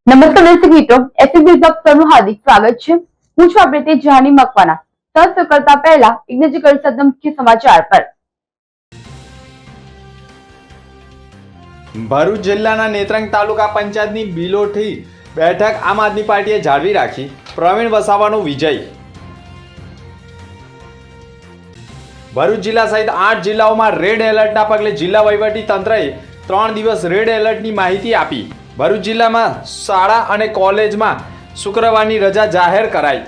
નમસ્કાર દર્શક મિત્રો, એસએમબી ન્યૂઝ હાર્દિક સ્વાગત છે। હું છું આપણે તે જાની મકવાના। તસ્ત કરતા પહેલા એક નજર કરીએ મુખ્ય સમાચાર પર। ભરૂચ જિલ્લાના નેત્રંગ તાલુકા પંચાયતની બિલોઠી બેઠક આમ આદમી પાર્ટીએ જાળવી રાખી। પ્રવીણ વસાવાનો વિજય। ભરૂચ જિલ્લા સહિત 8 જિલ્લાઓમાં રેડ એલર્ટના પગલે જિલ્લા વહીવટી તંત્રએ 3 દિવસ રેડ એલર્ટની માહિતી આપી। ભરૂચ જિલ્લામાં શાળા અને કોલેજમાં શુક્રવારની રજા જાહેર કરાઈ।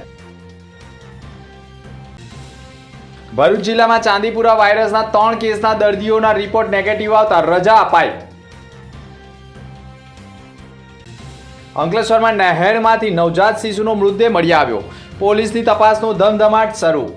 ભરૂચ જિલ્લામાં ચાંદીપુરા વાયરસના 3 કેસના દર્દીઓના રિપોર્ટ નેગેટિવ આવતા રજા અપાઈ। અંકલેશ્વરમાં નહેરમાંથી નવજાત શિશુનો મૃતદેહ મળી આવ્યો। પોલીસની તપાસનો ધમધમાટ શરૂ।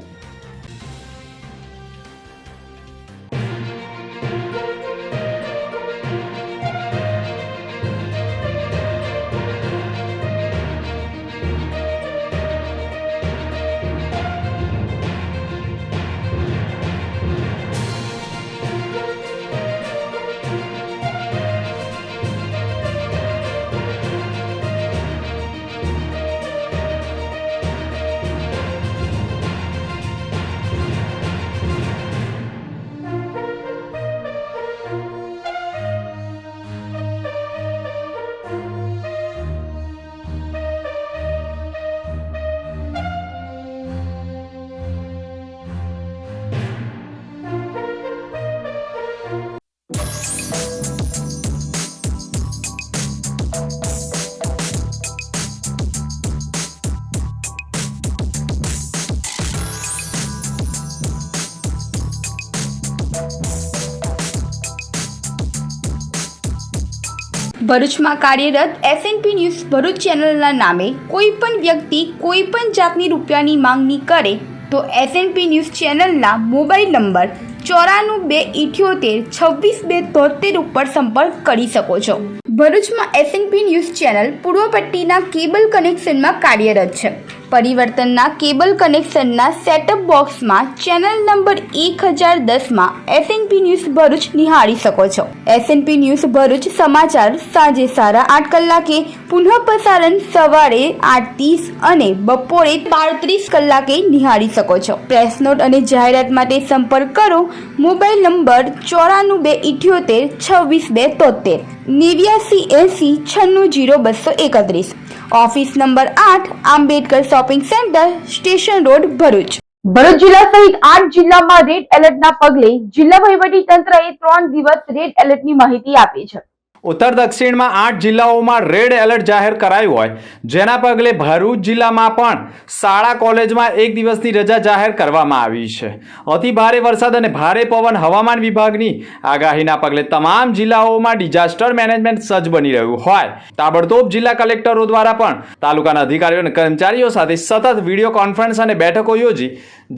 ભરૂચમાં કાર્યરત એસએનપી ન્યૂઝ ભરૂચ ચેનલના નામે કોઈ પણ વ્યક્તિ કોઈ પણ જાતની રૂપિયાની માંગણી કરે તો એસએનપી ન્યૂઝ ચેનલના મોબાઈલ નંબર 9428762273 ઉપર સંપર્ક કરી શકો છો। ભરૂચમાં એસએનપી ન્યૂઝ ચેનલ પૂર્વ પટ્ટીના કેબલ કનેક્શનમાં કાર્યરત છે। પરિવર્તનના કેબલ કનેક્શનના સેટઅપ બોક્સમાં ચેનલ નંબર 1010માં એસએનપી ન્યૂઝ ભરૂચ નિહાળી શકો છો। એસએનપી ન્યૂઝ ભરૂચ સમાચાર સાંજે 8:30 કલાકે, પુનઃ પ્રસારણ સવારે 8:30 અને બપોરે 12:30 કલાકે નિહાળી શકો છો। પ્રેસ નોટ અને જાહેરાત માટે સંપર્ક કરો mobile number 9428762273 8980960231। Office number 8 Ambedkar shopping centre station road Bharuch. Bharuch જિલ્લા સહિત 8 જિલ્લામાં રેડ એલર્ટના પગલે જિલ્લા વહીવટી તંત્રએ 3 દિવસ રેડ એલર્ટની માહિતી આપી છે। ઉત્તર દક્ષિણમાં 8 જિલ્લાઓમાં રેડ એલર્ટ જાહેર કરાયું હોય, જેના પગલે ભરૂચ જિલ્લામાં પણ શાળા કોલેજમાં 1 દિવસની રજા જાહેર કરવામાં આવી છે। અતિ ભારે વરસાદ અને ભારે પવન હવામાન વિભાગની આગાહીના પગલે તમામ જિલ્લાઓમાં ડિઝાસ્ટર મેનેજમેન્ટ સજ્જ બની રહ્યું હોય, તાબડતોબ જિલ્લા કલેક્ટરો દ્વારા પણ તાલુકાના અધિકારીઓ અને કર્મચારીઓ સાથે સતત વિડીયો કોન્ફરન્સ અને બેઠકો યોજી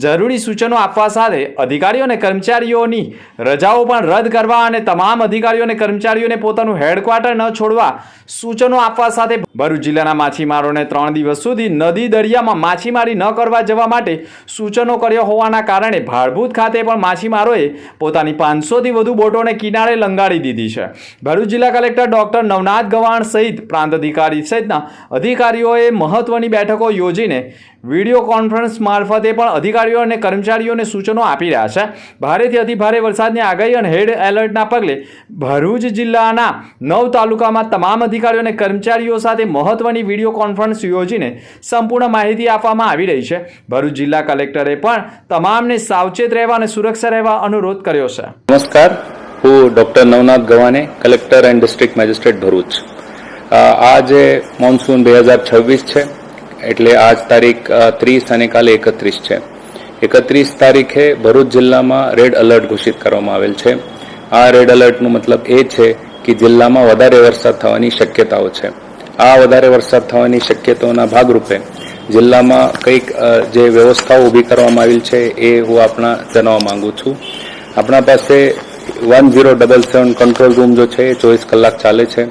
જરૂરી સૂચનો આપવા સાથે અધિકારીઓ અને કર્મચારીઓની રજાઓ પણ રદ કરવા અને તમામ અધિકારીઓ અને કર્મચારીઓને પોતાનું હેડક્વાર્ટર ન છોડવા સૂચનો આપવા સાથે ભરૂચ જિલ્લાના માછીમારોને 3 દિવસ સુધી નદી દરિયામાં માછીમારી ન કરવા જવા માટે સૂચનો કર્યો હોવાના કારણે ભાડભૂત ખાતે પણ માછીમારોએ પોતાની 500થી વધુ બોટોને કિનારે લંગાડી દીધી છે। ભરૂચ જિલ્લા કલેક્ટર ડોક્ટર નવનાથ ગવાણ સહિત પ્રાંત અધિકારી સહિતના અધિકારીઓએ મહત્વની બેઠકો યોજીને વિડીયો કોન્ફરન્સ મારફતે પણ અધિકારીઓ અને કર્મચારીઓને સૂચનો આપી રહ્યા છે। ભારેથી અતિ ભારે વરસાદની આગાહી અને રેડ એલર્ટના પગલે ભરૂચ જિલ્લાના 9 તાલુકામાં તમામ અધિકારીઓ અને કર્મચારીઓ સાથે મહત્વની વિડીયો કોન્ફરન્સ યોજીને સંપૂર્ણ માહિતી આપવામાં આવી રહી છે। ભરૂચ જિલ્લા કલેક્ટરે પણ તમામને સાવચેત રહેવા અને સુરક્ષા રહેવા અનુરોધ કર્યો છે। નમસ્કાર, હું doctor Navnath Gavane, collector and district magistrate Bharuch. આજે મોન્સૂન 2026 છે, એટલે આજ તારીખ 30 અને કાલે 31 છે। 31 તારીખે ભરૂચ જિલ્લામાં રેડ એલર્ટ ઘોષિત કરવામાં આવેલ છે। આ રેડ એલર્ટનો મતલબ એ છે કે જિલ્લામાં વધારે વરસાદ થવાની શક્યતાઓ છે। આ વધારે વરસાદ થવાની શક્યતાઓના ભાગરૂપે જિલ્લામાં કંઈક જે વ્યવસ્થાઓ ઊભી કરવામાં આવેલ છે એ હું આપણા જણાવવા માંગુ છું। આપણા પાસે 1077 કંટ્રોલ રૂમ જો છે એ 24 કલાક ચાલે છે।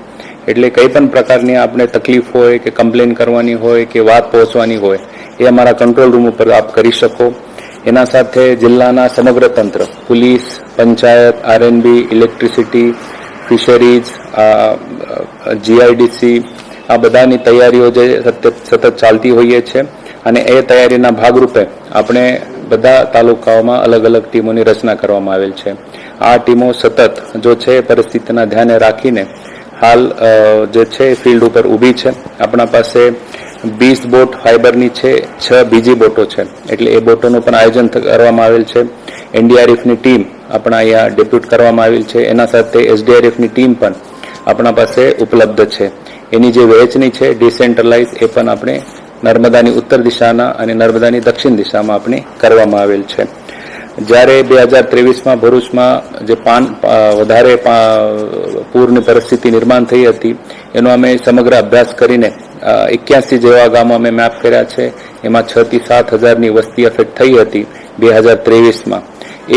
એટલે કંઈ પણ પ્રકારની આપણે તકલીફ હોય કે કમ્પ્લેન કરવાની હોય કે વાત પહોંચવાની હોય એ અમારા કંટ્રોલ રૂમ ઉપર આપ કરી શકો। એના સાથે જિલ્લાના સમગ્ર તંત્ર, police, panchayat, RNB, electricity, fisheries, GIDC આ બધાની તૈયારીઓ જે સતત ચાલતી હોઈએ છે અને એ તૈયારીના ભાગરૂપે આપણે બધા તાલુકાઓમાં અલગ અલગ ટીમોની રચના કરવામાં આવેલ છે. આ ટીમો સતત જો છે પરિસ્થિતિના ધ્યાને રાખીને હાલ જે છે ફિલ્ડ ઉપર ઊભી છે. આપણા પાસે 20 બોટ ફાઇબરની છે, 6 બીજી બોટો છે, એટલે એ બોટોનું પણ આયોજન કરવામાં આવેલ છે. એનડીઆરએફની ટીમ આપણા અહીંયા ડેપ્યુટ કરવામાં આવેલ છે. એના સાથે એસડીઆરએફની ટીમ પણ આપણા પાસે ઉપલબ્ધ છે. એની જે વહેંચણી છે ડિસેન્ટ્રલાઇઝ એ પણ આપણે નર્મદાની ઉત્તર દિશાના અને નર્મદાની દક્ષિણ દિશામાં આપણે કરવામાં આવેલ છે. જ્યારે 2023માં ભરૂચમાં જે વધારે પૂરની પરિસ્થિતિ નિર્માણ થઈ હતી એનો અમે સમગ્ર અભ્યાસ કરીને 81 જેવા ગામો અમે મેપ કર્યા છે. એમાં 6 થી 7 હજારની વસ્તી અફેક્ટ થઈ હતી 2023માં.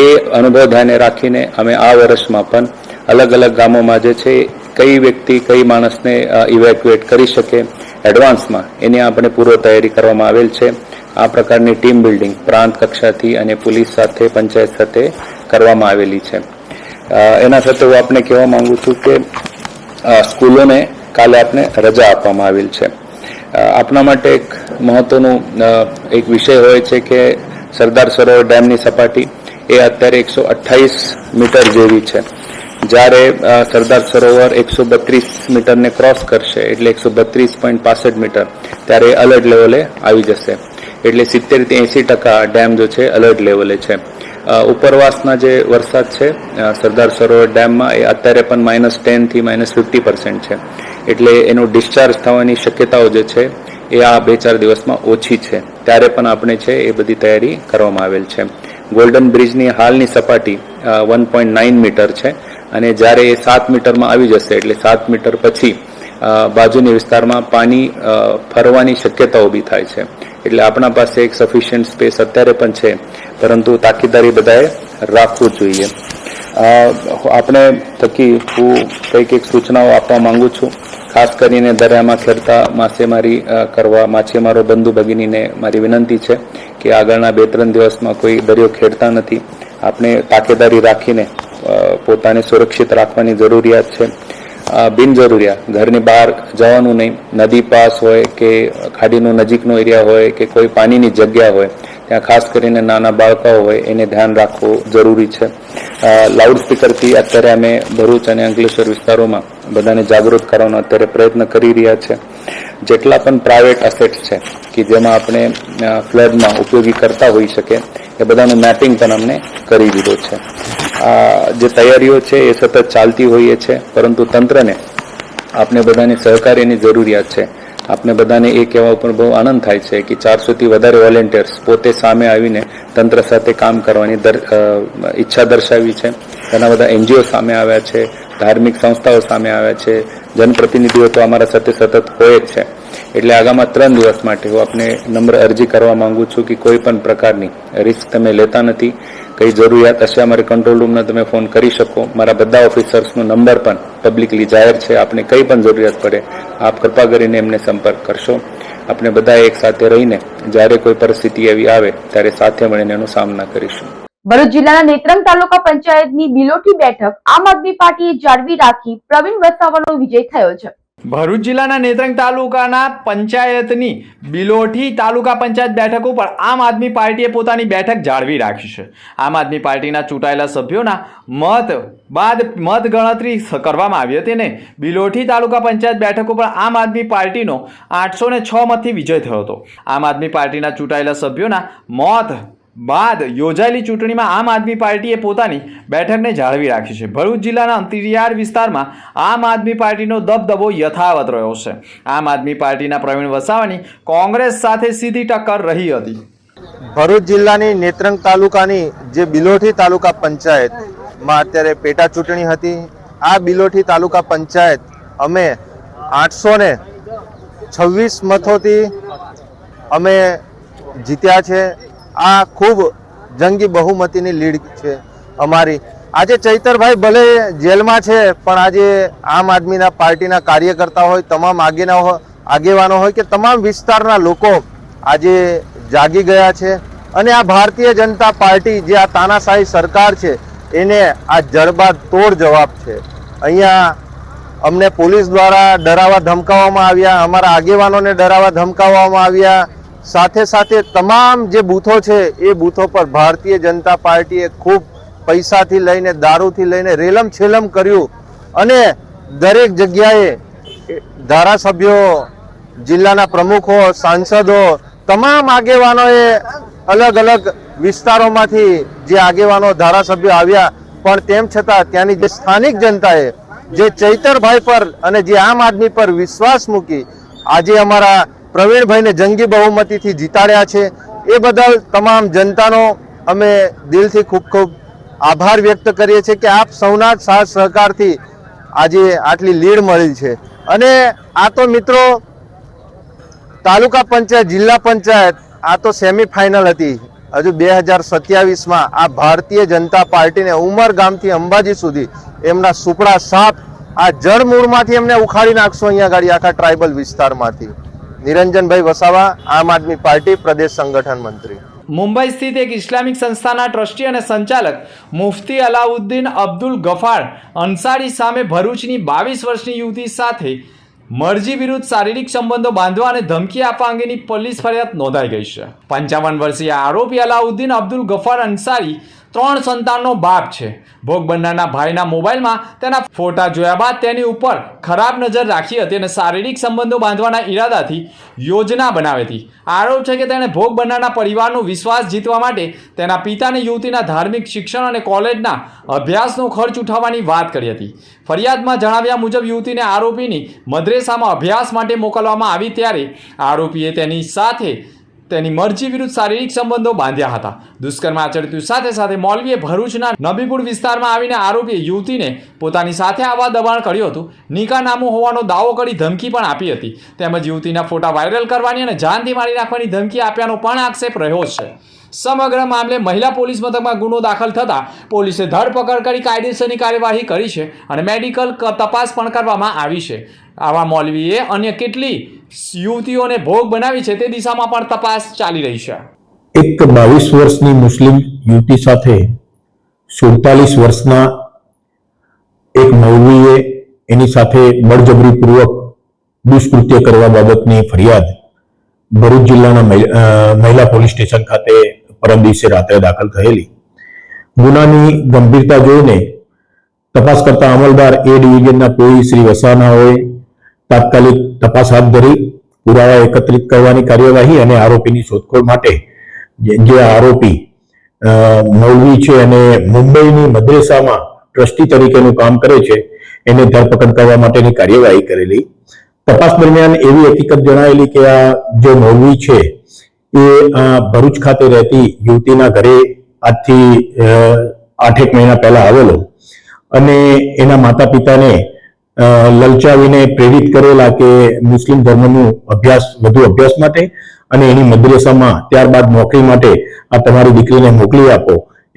એ અનુભવ ધ્યાને રાખીને અમે આ વર્ષમાં પણ અલગ અલગ ગામોમાં જે છે કઈ વ્યક્તિ કઈ માણસને ઇવેક્યુએટ કરી શકે એડવાન્સમાં એની આપણે પૂર્વ તૈયારી કરવામાં આવેલ છે. આ પ્રકારની ટીમ બિલ્ડિંગ પ્રાંત કક્ષાથી અને પોલીસ સાથે પંચાયત સાથે કરવામાં આવેલી છે. એના સાથે હું આપને કહેવા માંગુ છું કે સ્કૂલોને કાલે આપણે રજા આપવામાં આવેલ છે. આપણા માટે એક મહત્વનું એક વિષય હોય છે કે સરદાર સરોવર ડેમની સપાટી એ અત્યારે 128 મીટર જેવી છે. જ્યારે સરદાર સરોવર 132 મીટરને ક્રોસ કરશે એટલે 132.65 મીટર ત્યારે અલર્ટ લેવલે આવી જશે. એટલે 70 થી 80% ડેમ જો છે અલર્ટ લેવલે છે. ઉપરવાસના જે વરસાદ છે સરદાર સરોવર ડેમમાં એ અત્યારે પણ -10 થી -50% છે. એટલે એનું ડિસ્ચાર્જ થવાની શક્યતાઓ જે છે એ આ 2-4 દિવસમાં ઓછી છે. ત્યારે પણ આપણે છે એ બધી તૈયારી કરવામાં આવેલ છે. ગોલ્ડન બ્રિજની હાલની સપાટી 1.9 મીટર છે અને જ્યારે એ 7 મીટરમાં આવી જશે એટલે 7 મીટર પછી બાજુની વિસ્તારમાં પાણી ફરવાની શક્યતા ઊભી થાય છે. એટલે આપણા પાસે એક સફિશિયન્ટ સ્પેસ અત્યારે પણ છે, પરંતુ તાકીદારી બધાએ રાખવું જોઈએ. આપણે થકી હું કંઈક સૂચનાઓ આપવા માંગુ છું. ખાસ કરીને દરિયામાં ખેડતા માછીમારી કરવા માછીમારો બંધુ ભગીનીને મારી વિનંતી છે કે આગળના 2-3 દિવસમાં કોઈ દરિયો ખેડતા નથી. આપણે તાકેદારી રાખીને પોતાને સુરક્ષિત રાખવાની જરૂરિયાત છે. બિનજરૂરિયાત ઘરની બહાર જવાનું નહીં. નદી પાસ હોય કે ખાડીનો નજીકનો એરિયા હોય કે કોઈ પાણીની જગ્યા હોય ત્યાં ખાસ કરીને નાના બાળકો હોય એને ધ્યાન રાખવું જરૂરી છે. લાઉડસ્પીકરથી અત્યારે અમે ભરૂચ અને અંકલેશ્વર વિસ્તારોમાં બધાને જાગૃત કરવાનો અત્યારે પ્રયત્ન કરી રહ્યા છે. જેટલા પણ પ્રાઇવેટ એસેટ્સ છે કે જેમાં આપણે ફ્લડમાં ઉપયોગી કરતા હોઈ શકે એ બધાનું મેપિંગ પણ અમને કરી દીધો છે. જે તૈયારીઓ છે એ સતત ચાલતી હોઈએ છે, પરંતુ તંત્રને આપણે બધાની સહકારીની જરૂરિયાત છે. આપણે બધાને એ કહેવા ઉપર બહુ આનંદ થાય છે કે 400 થી વધારે વોલેન્ટિયર્સ પોતે સામે આવીને તંત્ર સાથે કામ કરવાની ઈચ્છા દર્શાવી છે. ઘણા બધા એનજીઓ સામે આવ્યા છે, ધાર્મિક સંસ્થાઓ સામે આવ્યા છે, જનપ્રતિનિધિઓ તો અમારા સાથે સતત હોય જ છે. એટલે આગામી 3 દિવસ માટે હું આપને નમ્ર અરજી કરવા માંગુ છું કે કોઈ પણ પ્રકારની રિસ્ક તમે લેતા નથી. કઈ જરૂરિયાત હશે અમારે કંટ્રોલ રૂમને તમે ફોન કરી શકો. મારા બધા ઓફિસર્સનો નંબર પણ પબ્લિકલી જાહેર છે. આપને કઈ પણ જરૂરિયાત પડે આપ કૃપા કરીને એમને સંપર્ક કરશો. આપણે બધા એક સાથે રહીને જ્યારે કોઈ પરિસ્થિતિ એવી આવે ત્યારે સાથે મળીને એનો સામના કરીશું. ભરૂચ જિલ્લાના નેત્રંગ તાલુકા પંચાયતની બિલોટી બેઠક આમ આદમી પાર્ટીએ જાળવી રાખી પ્રવીણ વસાવાનો વિજય થયો છે. ભરૂચ જિલ્લાના નેત્રંગ તાલુકાના પંચાયતની બિલોઠી તાલુકા પંચાયત બેઠક ઉપર આમ આદમી પાર્ટીએ પોતાની બેઠક જાળવી રાખી છે. આમ આદમી પાર્ટીના ચૂંટાયેલા સભ્યોના મત બાદ મતગણતરી કરવામાં આવી હતી અને બિલોઠી તાલુકા પંચાયત બેઠક ઉપર આમ આદમી પાર્ટીનો 806 મતથી વિજય થયો હતો. આમ આદમી પાર્ટીના ચૂંટાયેલા સભ્યોના મત બાદ યોજાયેલી ચૂંટણીમાં આમ આદમી પાર્ટીએ પોતાની બેઠકને જાળવી રાખી છે. ભરૂચ જિલ્લાના અંતરિયાળ વિસ્તારમાં આમ આદમી પાર્ટીનો દબદબો યથાવત રહ્યો છે. આમ આદમી પાર્ટીના પ્રવીણ વસાવાની કોંગ્રેસ સાથે સીધી ટક્કર રહી હતી. ભરૂચ જિલ્લાની નેત્રંગ તાલુકાની જે બિલોઠી તાલુકા પંચાયતમાં અત્યારે પેટા ચૂંટણી હતી. આ બિલોઠી તાલુકા પંચાયત અમે 826 મતોથી અમે જીત્યા છે. આ ખૂબ જંગી બહુમતીની લીડ છે અમારી. આજે ચૈતરભાઈ ભલે જેલમાં છે, પણ આજે આમ આદમીના પાર્ટીના કાર્યકર્તા હોય, તમામ આગેવાનો હોય કે તમામ વિસ્તારના લોકો આજે જાગી ગયા છે અને આ ભારતીય જનતા પાર્ટી જે આ તાનાશાહી સરકાર છે એને આ જડબાતોડ જવાબ છે. અહીંયા અમને પોલીસ દ્વારા ડરાવવા ધમકાવવામાં આવ્યા, અમારા આગેવાનોને ડરાવવા ધમકાવવામાં આવ્યા. સાથે સાથે તમામ જે બૂથો છે એ બૂથો પર ભારતીય જનતા પાર્ટીએ ખૂબ પૈસાથી લઈને દારૂથી લઈને રેલમ છેલમ કર્યું અને દરેક જગ્યાએ ધારાસભ્યો, જિલ્લાના પ્રમુખો, સાંસદો, તમામ આગેવાનોએ અલગ અલગ વિસ્તારોમાંથી જે આગેવાનો ધારાસભ્યો આવ્યા, પણ તેમ છતાં ત્યાંની જે સ્થાનિક જનતાએ જે ચૈતરભાઈ પર અને જે આમ આદમી પર વિશ્વાસ મૂકી આજે અમારા પ્રવીણભાઈને જંગી બહુમતીથી જીતાડ્યા છે, એ બદલ તમામ જનતાનો અમે દિલથી ખૂબ ખૂબ આભાર વ્યક્ત કરીએ છીએ કે આપ સૌના સાથ સહકારથી આજે આટલી લીડ મળી છે. અને આ તો મિત્રો તાલુકા પંચાયત, જિલ્લા પંચાયત, આ તો સેમીફાઇનલ હતી. હજુ 2027માં આ ભારતીય જનતા પાર્ટીને ઉમરગામથી અંબાજી સુધી એમના સુપડા સાપ આ જળમૂળમાંથી એમને ઉખાડી નાખશો અહીંયા ગાડી આખા ટ્રાઇબલ વિસ્તારમાંથી. નિરંજનભાઈ વસાવા, આમ આદમી પાર્ટી પ્રદેશ સંગઠન મંત્રી. મુંબઈ સ્થિત એક ઇસ્લામિક સંસ્થાના ટ્રસ્ટી અને સંચાલક મુફ્તી અલાઉદ્દીન અબ્દુલ ગફાર અંસારી સામે ભરૂચની 22 વર્ષની યુવતી સાથે મરજી વિરુદ્ધ શારીરિક સંબંધો બાંધવા અને ધમકી આપવા અંગેની પોલીસ ફરિયાદ નોંધાઈ ગઈ છે. 55 વર્ષીય આરોપી અલાઉદ્દીન અબ્દુલ ગફાર અંસારી 3 સંતાનનો બાપ છે. ભોગ બનનારના ભાઈના મોબાઈલમાં તેના ફોટા જોયા બાદ તેની ઉપર ખરાબ નજર રાખી હતી અને શારીરિક સંબંધો બાંધવાના ઈરાદાથી યોજના બનાવી હતી. આરોપ છે કે તેણે ભોગ બનનારના પરિવારનો વિશ્વાસ જીતવા માટે તેના પિતાને યુવતીના ધાર્મિક શિક્ષણ અને કોલેજના અભ્યાસનો ખર્ચ ઉઠાવવાની વાત કરી હતી. ફરિયાદમાં જણાવ્યા મુજબ યુવતીને આરોપીની મદ્રેસામાં અભ્યાસ માટે મોકલવામાં આવી ત્યારે આરોપીએ તેની સાથે તેની મરજી વિરુદ્ધ શારીરિક સંબંધો બાંધ્યા હતા. દુષ્કર્મ આચરિતું સાથે સાથે મૌલવીએ ભરૂચના નબીપુર વિસ્તારમાં આવીને આરોપીએ યુવતીને પોતાની સાથે આવવા દબાણ કર્યું હતું. નિકાહનામું હોવાનો દાવો કરી ધમકી પણ આપી હતી. તેમજ યુવતીના ફોટા વાયરલ કરવાની અને જાનથી મારી નાખવાની ધમકી આપ્યાનો પણ આક્ષેપ રહ્યો છે. સમગ્ર મામલે મહિલા પોલીસ મથકમાં ગુનો દાખલ થતા પોલીસે ધરપકડ કરી કાયદેસરની કાર્યવાહી કરી છે અને મેડિકલ તપાસ પણ કરવામાં આવી છે. આવા મૌલવીએ અન્ય કેટલી યુવતીઓને ભોગ બનાવી છે તે દિશામાં પણ તપાસ ચાલી રહી છે. એક 22 વર્ષની મુસ્લિમ યુવતી સાથે 47 વર્ષના એક મૌલવીએ એની સાથે બળજબરીપૂર્વક દુષ્કૃત્ય કરવા બાબતની ફરિયાદ ભરૂચ જિલ્લાના મહિલા પોલીસ સ્ટેશન ખાતે પરમ દિવસે રાત્રે દાખલ થયેલી. ગુનાની ગંભીરતા જોઈને તપાસ કરતા અમલદાર એ ડિવિઝનના પીઆઈ શ્રી વસાવાએ તાત્કાલિક તપાસ હાથ ધરી પુરાવા એકત્રિત કરવાની કાર્યવાહી અને આરોપીની શોધખોળ માટે જે આરોપી મૌલવી છે અને મુંબઈની મદ્રેસામાં ટ્રસ્ટી તરીકેનું કામ કરે છે એને ધરપકડ કરવા માટેની કાર્યવાહી કરેલી. તપાસ દરમિયાન એવી હકીકત જણાવેલી કે આ જે મૌલવી છે એ ભરૂચ ખાતે રહેતી યુવતીના ઘરે આજથી 8 મહિના પહેલા આવેલો અને એના માતા પિતાને લલચાવીને પ્રેરિત કરેલા કે મુસ્લિમ ધર્મનું વધુ અભ્યાસ માટે અને એની મદ્રેસામાં ત્યારબાદ નોકરી માટે આ તમારી દીકરીને મોકલી આપો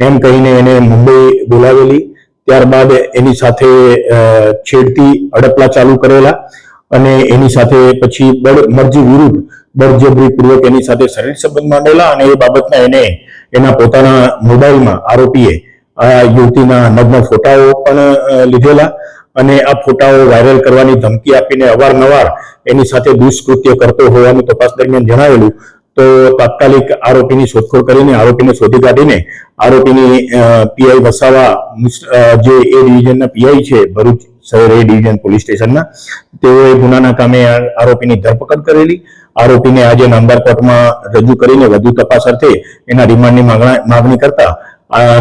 એમ કહીને એને મુંબઈ બોલાવેલી. ત્યારબાદ એની સાથે છેડતી અડપલા ચાલુ કરેલા અને એની સાથે પછી મરજી વિરુદ્ધ બળજબરીપૂર્વક એની સાથે શરીર સંબંધ માંડેલા અને એ બાબતના એને એના પોતાના મોબાઈલમાં આરોપીએ આ યુવતીના નગ્ન ફોટાઓ પણ લીધેલા અને આ ફોટાઓ વાયરલ કરવાની ધમકી આપીને અવારનવાર એની સાથે દુષ્કૃત્ય કરતો હોવાનું તપાસ દરમિયાન જણાવેલું. તો તાત્કાલિક આરોપીની શોધખોળ કરીને આરોપીને શોધી કાઢીને આરોપીની પીઆઈ વસાવા જે એ ડિવિઝનના પીઆઈ છે ભરૂચ શહેર એ ડિવિઝન પોલીસ સ્ટેશનના, તેઓએ ગુનાના કામે આરોપીની ધરપકડ કરેલી. આરોપીને આજે નામદાર કોર્ટમાં રજૂ કરીને વધુ તપાસ અર્થે એના રિમાન્ડની માગણી કરતા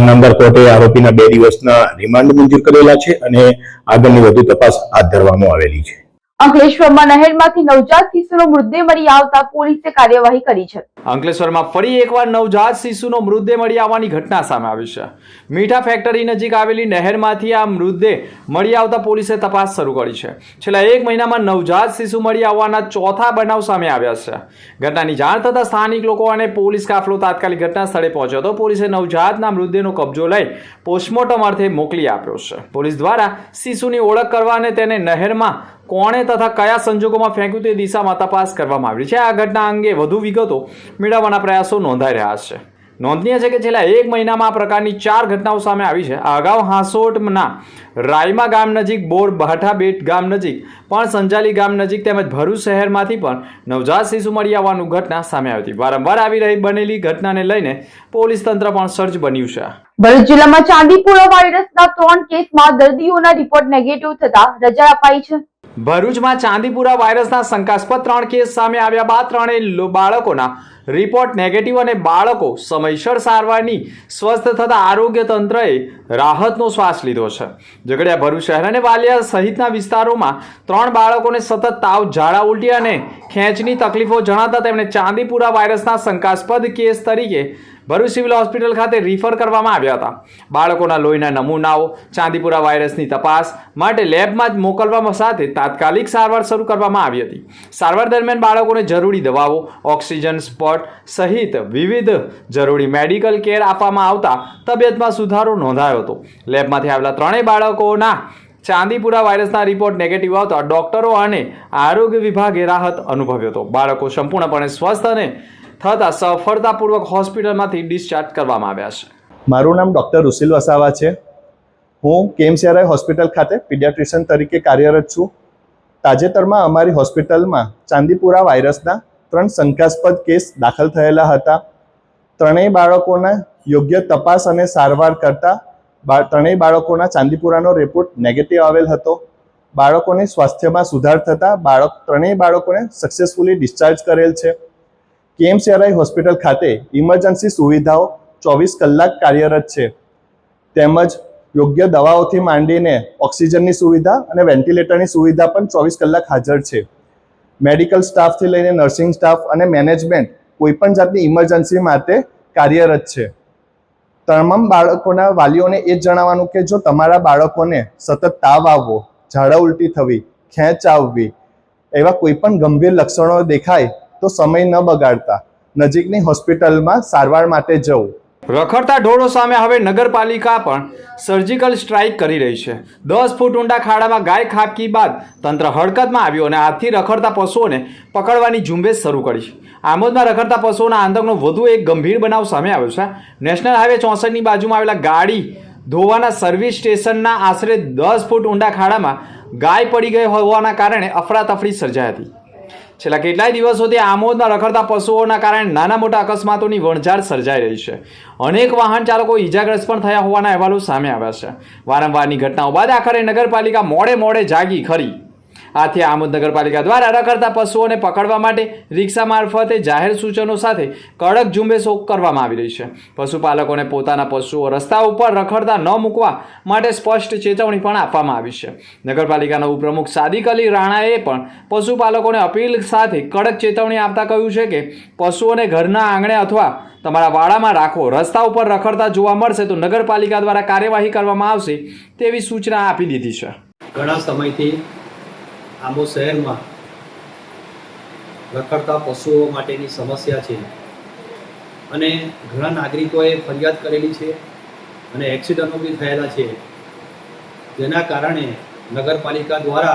નામદાર કોર્ટે આરોપીના 2 દિવસના રિમાન્ડ મંજૂર કરેલા છે અને આગળની વધુ તપાસ હાથ ધરવામાં આવેલી છે. અંકલેશ્વરમાં નહેરમાંથી નવજાત શિશુનો મૃતદેહ મળી આવતા પોલીસે કાર્યવાહી કરી છે. અંકલેશ્વરમાં ફરી એકવાર નવજાત શિશુનો મૃતદેહ મળી આવવાની ઘટના સામે આવી છે. મીઠા ફેક્ટરી નજીક આવેલી નહેરમાંથી આ મૃતદેહ મળી આવતા પોલીસે તપાસ શરૂ કરી છે. છેલ્લા 1 મહિનામાં નવજાત શિશુ મળી આવવાના ચોથા બનાવ સામે આવ્યા છે. ઘટનાની જાણ થતાં સ્થાનિક લોકો અને પોલીસ કાફલો તાત્કાલિક ઘટના સ્થળે પહોંચ્યો હતો. પોલીસે નવજાતના મૃતદેહનો કબજો લઈ પોસ્ટમોર્ટમ અર્થે મોકલી આપ્યો છે. પોલીસ દ્વારા શિશુની ઓળખ કરવા અને તેને નહેરમાં કોણે તથા કયા સંજોગોમાં ફેંક્યું તે દિશામાં તપાસ કરવામાં આવી છે. આ ઘટના અંગે વધુ વિગતો મેળવવાના પ્રયાસો નોંધાઈ રહ્યા છે. નોંધનીય છે કે છેલ્લા 1 મહિનામાં આ પ્રકારની 4 ઘટનાઓ સામે આવી છે. આ અગાઉ હાંસોટના રાયમા ગામ નજીક, બોર ભાઠાબેટ ગામ નજીક પણ, સંજાલી ગામ નજીક તેમજ ભરૂચ શહેરમાંથી પણ નવજાત શિશુ મળી આવવાનું ઘટના સામે આવી હતી. વારંવાર આવી રહી બનેલી ઘટનાને લઈને પોલીસ તંત્ર પણ સજ્જ બન્યું છે. ભરૂચ જિલ્લામાં ચાંદીપુરા વાયરસના 3 કેસમાં દર્દીઓના રિપોર્ટ નેગેટિવ થતા રજા અપાઈ છે. ભરૂચમાં ચાંદીપુરા વાયરસના શંકાસ્પદ 3 કેસ સામે આવ્યા બાદ ત્રણેય બાળકોના રિપોર્ટ નેગેટિવ અને બાળકો સમયસર સારવારની સ્વસ્થ થતા આરોગ્ય તંત્રએ રાહતનો શ્વાસ લીધો છે. ઝઘડિયા, ભરૂચ શહેર અને વાલિયા સહિતના વિસ્તારોમાં 3 બાળકોને સતત તાવ, ઝાડા, ઉલટી અને ખેંચની તકલીફો જણાતા તેમણે ચાંદીપુરા વાયરસના શંકાસ્પદ કેસ તરીકે ભરૂચ સિવિલ હોસ્પિટલ ખાતે રિફર કરવામાં આવ્યા હતા. બાળકોના લોહીના નમૂનાઓ ચાંદીપુરા વાયરસની તપાસ માટે લેબમાં જ મોકલવા સાથે તાત્કાલિક સારવાર શરૂ કરવામાં આવી હતી. સારવાર દરમિયાન બાળકોને જરૂરી દવાઓ, ઓક્સિજન સ્પોટ સહિત વિવિધ જરૂરી મેડિકલ કેર આપવામાં આવતા તબિયતમાં સુધારો નોંધાયો હતો. લેબમાંથી આવેલા 3 બાળકોના ચાંદીપુરા વાયરસના રિપોર્ટ નેગેટિવ આવતા ડોક્ટરો અને આરોગ્ય વિભાગે રાહત અનુભવ્યો હતો. બાળકો સંપૂર્ણપણે સ્વસ્થ અને થતા સફળતાપૂર્વક હોસ્પિટલમાંથી ડિસ્ચાર્જ કરવામાં આવ્યા છે. મારું નામ ડૉક્ટર રુસિલ વસાવા છે. હું કેએમસીઆરઆઈ હોસ્પિટલ ખાતે પીડિયાટ્રિશિયન તરીકે કાર્યરત છું. તાજેતરમાં અમારી હોસ્પિટલમાં ચાંદીપુરા વાયરસના 3 શંકાસ્પદ કેસ દાખલ થયેલા હતા. ત્રણેય બાળકોના યોગ્ય તપાસ અને સારવાર કરતા ત્રણેય બાળકોના ચાંદીપુરાનો રિપોર્ટ નેગેટિવ આવેલ હતો. બાળકોની સ્વાસ્થ્યમાં સુધાર થતાં ત્રણેય બાળકોને સક્સેસફુલી ડિસ્ચાર્જ કરેલ છે. કેએમસીઆરઆઈ હોસ્પિટલ ખાતે ઇમરજન્સી સુવિધાઓ 24 કલાક કાર્યરત છે. તેમજ યોગ્ય દવાઓથી માંડીને ઓક્સિજનની સુવિધા અને વેન્ટિલેટરની સુવિધા પણ 24 કલાક હાજર છે. મેડિકલ સ્ટાફથી લઈને નર્સિંગ સ્ટાફ અને મેનેજમેન્ટ કોઈપણ જાતની ઇમરજન્સી માટે કાર્યરત છે. તમામ બાળકોના વાલીઓને એ જ જણાવવાનું કે જો તમારા બાળકોને સતત તાવ આવવો, ઝાડા ઉલટી થવી, ખેંચ આવવી એવા કોઈપણ ગંભીર લક્ષણો દેખાય તો સમય ન બગાડતા નજીકની હોસ્પિટલમાં સારવાર માટે જવું. રખડતા ઢોરો સામે હવે નગરપાલિકા પણ સર્જિકલ સ્ટ્રાઇક કરી રહી છે. 10 ફૂટ ઊંડા ખાડામાં ગાય ખાબકી બાદ તંત્ર હડકતમાં આવ્યું અને હાથથી રખડતા પશુઓને પકડવાની ઝુંબેશ શરૂ કરી. આમોદમાં રખડતા પશુઓના આતંકનો વધુ એક ગંભીર બનાવ સામે આવ્યો છે. નેશનલ હાઈવે 64ની બાજુમાં આવેલા ગાડી ધોવાના સર્વિસ સ્ટેશનના આશરે 10 ફૂટ ઊંડા ખાડામાં ગાય પડી ગઈ હોવાના કારણે અફરાતફરી સર્જાઈ હતી. છેલ્લા કેટલાય દિવસોથી આમોદમાં રખડતા પશુઓના કારણે નાના મોટા અકસ્માતોની વણઝાર સર્જાઈ રહી છે. અનેક વાહન ચાલકો ઈજાગ્રસ્ત પણ થયા હોવાના અહેવાલો સામે આવ્યા છે. વારંવારની ઘટનાઓ બાદ આખરે નગરપાલિકા મોડે જાગી ખરી. આથી આમોદ નગરપાલિકા દ્વારા રખડતા પશુઓને પકડવા માટે રિક્ષા મારફતે જાહેર સૂચનો સાથે કડક ઝુંબેશો કરવામાં આવી રહી છે. પશુપાલકોને પોતાના પશુઓ રસ્તા ઉપર રખડતા ન મૂકવા માટે સ્પષ્ટ ચેતવણી પણ આપવામાં આવી છે. નગરપાલિકાના ઉપપ્રમુખ સાદિક અલી રાણાએ પણ પશુપાલકોને અપીલ સાથે કડક ચેતવણી આપતા કહ્યું છે કે પશુઓને ઘરના આંગણે અથવા તમારા વાડામાં રાખો. રસ્તા ઉપર રખડતા જોવા મળશે તો નગરપાલિકા દ્વારા કાર્યવાહી કરવામાં આવશે તેવી સૂચના આપી દીધી છે. ઘણા સમયથી આમોદ શહેરમાં રખડતા પશુઓ માટેની સમસ્યા છે અને ઘણા નાગરિકોએ ફરિયાદ કરેલી છે અને એક્સિડન્ટો બી થયેલા છે, જેના કારણે નગરપાલિકા દ્વારા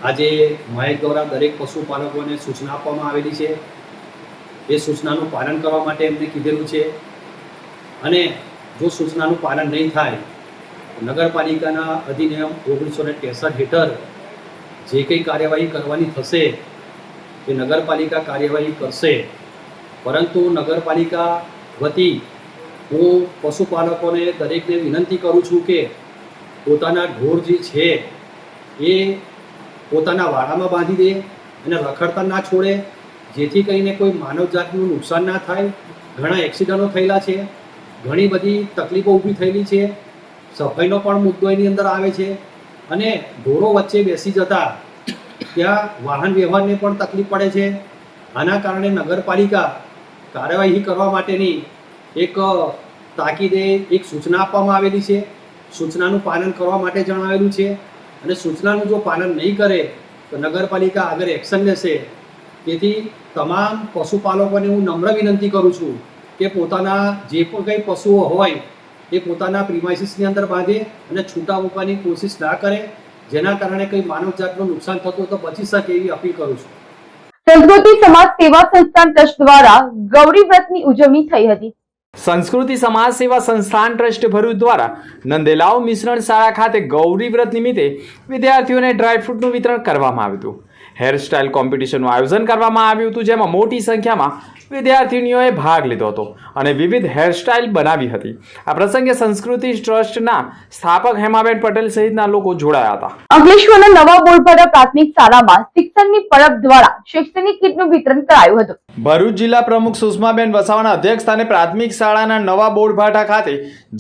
આજે માહિતી દ્વારા દરેક પશુપાલકોને સૂચના આપવામાં આવેલી છે. એ સૂચનાનું પાલન કરવા માટે એમને કીધેલું છે અને જો સૂચનાનું પાલન નહીં થાય તો નગરપાલિકાના અધિનિયમ 1963 હેઠળ જે કંઈ કાર્યવાહી કરવાની થશે એ નગરપાલિકા કાર્યવાહી કરશે. પરંતુ નગરપાલિકા વતી હું પશુપાલકોને દરેકને વિનંતી કરું છું કે પોતાના ઢોર જે છે એ પોતાના વાડામાં બાંધી દે અને રખડતા ના છોડે, જેથી કરીને કોઈ માનવજાતનું નુકસાન ના થાય. ઘણા એક્સિડન્ટો થયેલા છે, ઘણી બધી તકલીફો ઊભી થયેલી છે, સફાઈનો પણ મુદ્દો એની અંદર આવે છે અને ઢોરો વચ્ચે બેસી જતા ત્યાં વાહન વ્યવહારને પણ તકલીફ પડે છે. આના કારણે નગરપાલિકા કાર્યવાહી કરવા માટેની એક તાકીદે એક સૂચના આપવામાં આવેલી છે. સૂચનાનું પાલન કરવા માટે જણાવેલું છે અને સૂચનાનું જો પાલન નહીં કરે તો નગરપાલિકા આગળ એક્શન લેશે. તેથી તમામ પશુપાલકોને હું નમ્ર વિનંતી કરું છું કે પોતાના જે પણ કંઈ પશુઓ હોય એ પોતાના પ્રિમાઇસીસની અંદર બાંધે અને છૂટા મૂકવાની કોશિશ ના કરે, જેના કારણે કંઈ માનવજાતનું નુકસાન થતું હોય તો બચી શકે એવી અપીલ કરું છું. સંસ્કૃતિ સમાજ સેવા સંસ્થાન ટ્રસ્ટ દ્વારા ગૌરી વ્રતની ઉજવણી થઈ હતી. સંસ્કૃતિ સમાજ સેવા સંસ્થાન ટ્રસ્ટ ભરૂચ દ્વારા નંદેલાવ મિશ્રણ શાળા ખાતે ગૌરી વ્રત નિમિત્તે વિદ્યાર્થીઓને ડ્રાયફ્રૂટનું વિતરણ કરવામાં આવ્યું હતું. હેરસ્ટાઇલ કોમ્પિટિશનનું આયોજન કરવામાં આવ્યું હતું, જેમાં મોટી સંખ્યામાં વિદ્યાર્થીનીઓએ ભાગ લીધો હતો અને વિવિધ હેરસ્ટાઇલ બનાવી હતી. આ પ્રસંગે સંસ્કૃતિ ટ્રસ્ટના સ્થાપક હેમાબેન પટેલ સહિતના લોકો જોડાયા હતા. અંકલેશ્વરના નવા બોરભાઠા પ્રાથમિક શાળામાં શિક્ષણની પરબ દ્વારા શૈક્ષણિક કીટનું વિતરણ કરાયું હતું. ભરૂચ જિલ્લા પ્રમુખ સુષ્માબેન વસાવાના અધ્યક્ષસ્થાને પ્રાથમિક શાળાના નવા બોરભાઠા ખાતે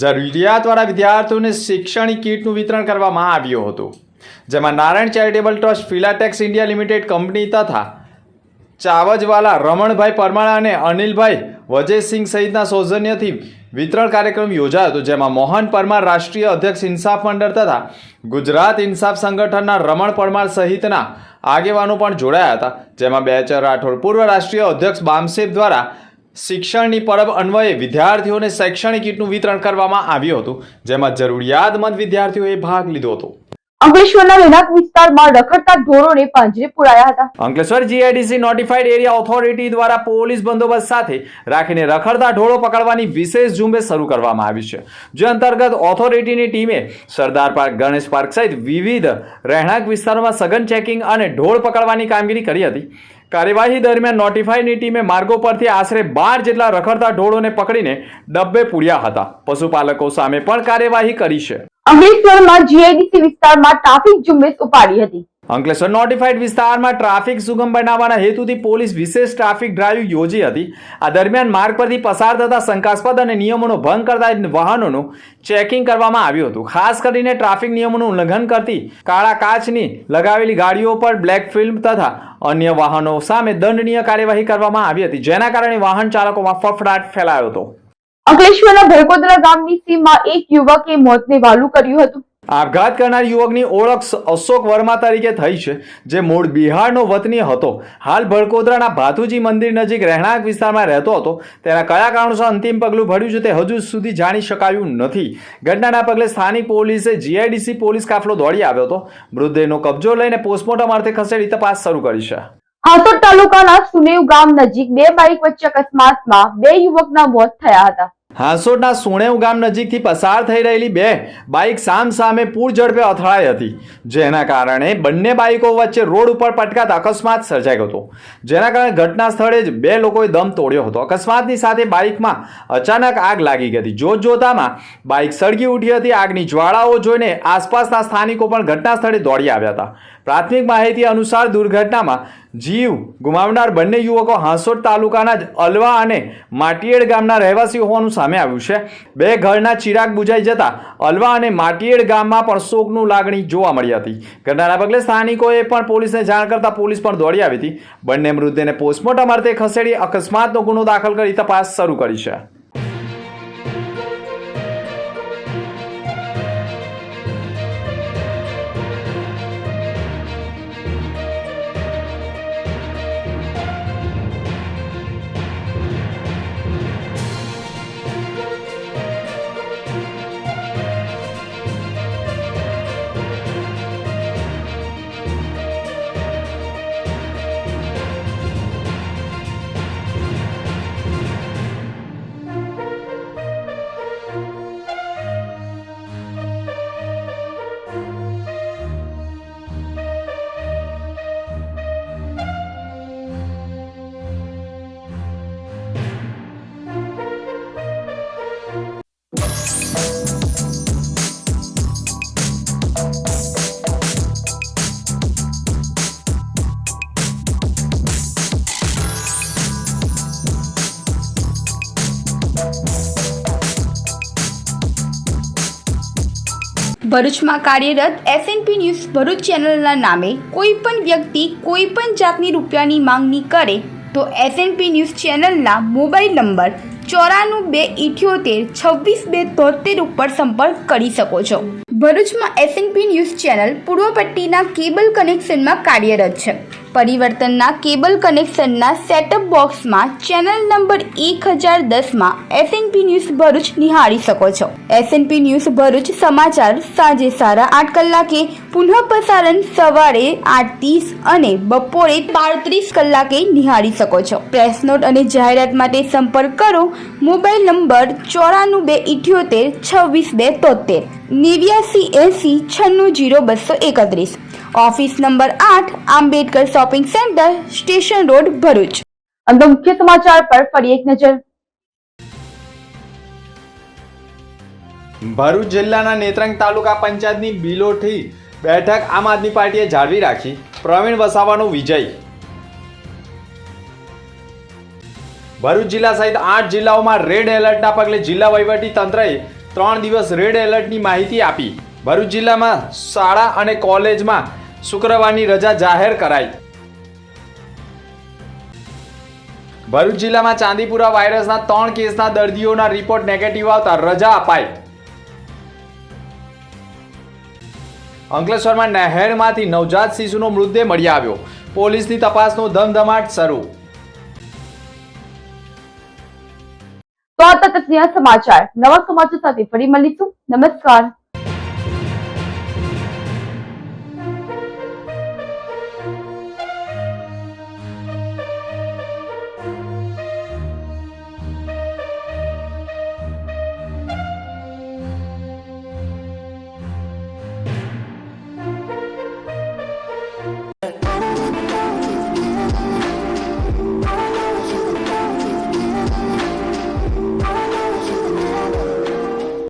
જરૂરિયાતવાળા વિદ્યાર્થીઓને શૈક્ષણિક કીટનું વિતરણ કરવામાં આવ્યું હતું, જેમાં Narayan charitable trust, Filatex India limited company તથા ચાવજવાલા રમણભાઈ પરમાર અને અનિલભાઈ વજયસિંહ સહિતના સૌજન્યથી વિતરણ કાર્યક્રમ યોજાયો હતો, જેમાં મોહન પરમાર રાષ્ટ્રીય અધ્યક્ષ ઇન્સાફ મંડળ તથા ગુજરાત ઇન્સાફ સંગઠનના રમણ પરમાર સહિતના આગેવાનો પણ જોડાયા હતા, જેમાં બેચર રાઠોડ પૂર્વ રાષ્ટ્રીય અધ્યક્ષ બામસેબ દ્વારા શિક્ષણની પરબ અન્વયે વિદ્યાર્થીઓને શૈક્ષણિક કીટનું વિતરણ કરવામાં આવ્યું હતું, જેમાં જરૂરિયાતમંદ વિદ્યાર્થીઓએ ભાગ લીધો હતો. અંકલેશ્વરના રહેણાંક વિસ્તારમાં રખડતા ઢોરોને પાંજરે પુરાયા હતા. Ankleshwar GIDC notified area authority દ્વારા પોલીસ બંદોબસ્ત સાથે રાખીને રખડતા ઢોરો પકડવાની વિશેષ ઝુંબેશ શરૂ કરવામાં આવી છે, જે અંતર્ગત ઓથોરિટીની ટીમે સરદાર પાર્ક, ગણેશ પાર્ક સહિત વિવિધ રહેણાંક વિસ્તારોમાં સઘન ચેકિંગ અને ઢોર પકડવાની કામગીરી કરી હતી. કાર્યવાહી દરમિયાન નોટિફાઈડની ટીમે માર્ગો પરથી આશરે 12 જેટલા રખડતા ઢોરોને પકડીને ડબ્બે પૂર્યા હતા. પશુપાલકો સામે પણ કાર્યવાહી કરી છે. અંકલેશ્વરમાં જીઆઈડીસી વિસ્તારમાં ટ્રાફિક ઝુંબેશ ઉપાડી હતી. અંકલેશ્વર નોટિફાઈડ વિસ્તારમાં ટ્રાફિક સુગમ બનાવવાના હેતુથી પોલીસ વિશેષ ટ્રાફિક ડ્રાઈવ યોજી હતી. આ દરમિયાન માર્ગ પરથી પસાર થતા શંકાસ્પદ અને નિયમોનો ભંગ કરતા વાહનોનું ચેકિંગ કરવામાં આવ્યું હતું. ખાસ કરીને ટ્રાફિક નિયમોનું ઉલ્લંઘન કરતી કાળા કાચની લગાવેલી ગાડીઓ પર બ્લેક ફિલ્મ તથા અન્ય વાહનો સામે દંડનીય કાર્યવાહી કરવામાં આવી હતી, જેના કારણે વાહન ચાલકોમાં ફફડાટ ફેલાયો હતો. અંકલેશ્વરના ભરકોદરા ગામની સીમમાં એક યુવકે મોતને વહાલું કર્યું હતું. આપઘાત કરનાર યુવકની ઓળખ અશોક વર્મા તરીકે થઈ છે, જે મૂળ બિહારનો વતની હતો. હાલ ભડકોદરાના ભાથુજી મંદિર નજીક રહેણાંક વિસ્તારમાં રહેતો હતો. તેના કયા કારણોસર અંતિમ પગલું ભર્યું છે તે હજુ સુધી જાણી શકાયું નથી. ઘટનાના પગલે સ્થાનિક પોલીસે જીઆઈડીસી પોલીસ કાફલો દોડી આવ્યો હતો. મૃતદેહનો કબજો લઈને પોસ્ટમોર્ટમ અર્થે ખસેડી તપાસ શરૂ કરી છે. હાસોડ તાલુકાના સુનેવ ગામ નજીક બે બાઇક વચ્ચે અકસ્માતમાં બે યુવકના મોત થયા હતા. હાંસોડના સુણેવ ગામ નજીકથી પસાર થઈ રહેલી બે બાઇક સામે પૂર ઝડપે અથડાઈ હતી, જેના કારણે બંને બાઇકો વચ્ચે રોડ ઉપર પટકાતા અકસ્માત સર્જાયો હતો, જેના કારણે ઘટના સ્થળે જ બે લોકોએ દમ તોડ્યો હતો. અકસ્માતની સાથે બાઇકમાં અચાનક આગ લાગી ગઈ હતી. જોતજોતામાં બાઇક સળગી ઉઠી હતી. આગની જ્વાળાઓ જોઈને આસપાસના સ્થાનિકો પણ ઘટના સ્થળે દોડી આવ્યા હતા. પ્રાથમિક માહિતી અનુસાર દુર્ઘટનામાં જીવ ગુમાવનાર બંને યુવકો હાંસોડ તાલુકાના જ અલવા અને માટીયેડ ગામના રહેવાસી હોવાનું સામે આવ્યું છે. બે ઘરના ચિરાગ બુજાઈ જતા અલવા અને માટીયેડ ગામમાં પણ શોકનું લાગણી જોવા મળી હતી. ઘટનાના પગલે સ્થાનિકોએ પણ પોલીસને જાણ કરતા પોલીસ પણ દોડી આવી હતી. બંને મૃતદેહને પોસ્ટમોર્ટમ અર્થે ખસેડી અકસ્માતનો ગુનો દાખલ કરી તપાસ શરૂ કરી છે. ભરૂચમાં કાર્યરત એસએનપી ન્યૂઝ ભરૂચ ચેનલના નામે કોઈ પણ વ્યક્તિ કોઈ પણ જાતની રૂપિયાની માંગણી કરે તો એસએનપી ન્યૂઝ ચેનલના મોબાઈલ નંબર 9428762273 ઉપર સંપર્ક કરી શકો છો. ભરૂચમાં એસએનપી ન્યૂઝ ચેનલ પૂર્વ પટ્ટીના કેબલ કનેક્શનમાં કાર્યરત છે. પરિવર્તનના કેબલ કનેક્શનના સેટઅપ બોક્સમાં ચેનલ નંબર 1010માં SNP ન્યૂઝ ભરૂચ નિહાળી શકો છો. SNP ન્યૂઝ ભરૂચ સમાચાર સાંજે 8:30 કલાકે, પુનઃ પ્રસારણ સવારે 8:30 અને બપોરે 12:30 કલાકે નિહાળી શકો છો. પ્રેસ નોટ અને જાહેરાત માટે સંપર્ક કરો. Mobile number 9428762273 8980960231. Office number 8, Ambedkar shopping centre, station road, Bharuch. અંત મુખ્ય સમાચાર પર ફરી એક નજર. ભરૂચ જિલ્લાના નેત્રંગ તાલુકા પંચાયતની બિલોઠી બેઠક આમ આદમી પાર્ટીએ જાળવી રાખી. પ્રવીણ વસાવાનો વિજય. ભરૂચ જિલ્લા સહિત 8 જિલ્લાઓમાં રેડ એલર્ટના પગલે જિલ્લા વહીવટી તંત્રએ 3 દિવસ રેડ એલર્ટની માહિતી આપી. ભરૂચ જિલ્લામાં શાળા અને કોલેજમાં શુક્રવારની રજા જાહેર કરાઈ. ભરૂચ જિલ્લામાં ચાંદીપુરા વાયરસના 3 કેસના દર્દીઓના રિપોર્ટ નેગેટિવ આવતા રજા અપાઈ. અંકલેશ્વરમાં નહેરમાંથી નવજાત શિશુનો મૃતદેહ મળી આવ્યો. પોલીસની તપાસનો ધમધમાટ શરૂ. તો આ તકના સમાચાર. નવા સમાચાર સાથે ફરી મળીશું. નમસ્કાર.